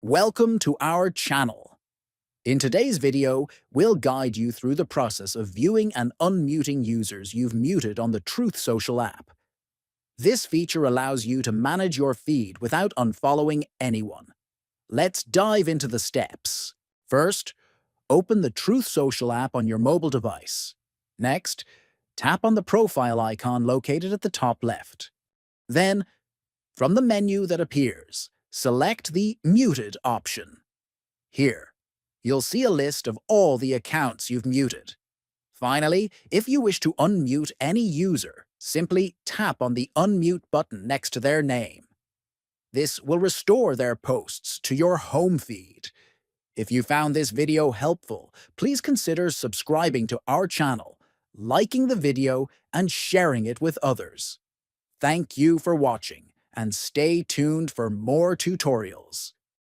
Welcome to our channel. In today's video, we'll guide you through the process of viewing and unmuting users you've muted on the Truth Social app. This feature allows you to manage your feed without unfollowing anyone. Let's dive into the steps. First, open the Truth Social app on your mobile device. Next, tap on the profile icon located at the top left. Then, from the menu that appears, select the Muted option. Here, you'll see a list of all the accounts you've muted. Finally, if you wish to unmute any user, simply tap on the Unmute button next to their name. This will restore their posts to your home feed. If you found this video helpful, please consider subscribing to our channel, liking the video, and sharing it with others. Thank you for watching, and stay tuned for more tutorials.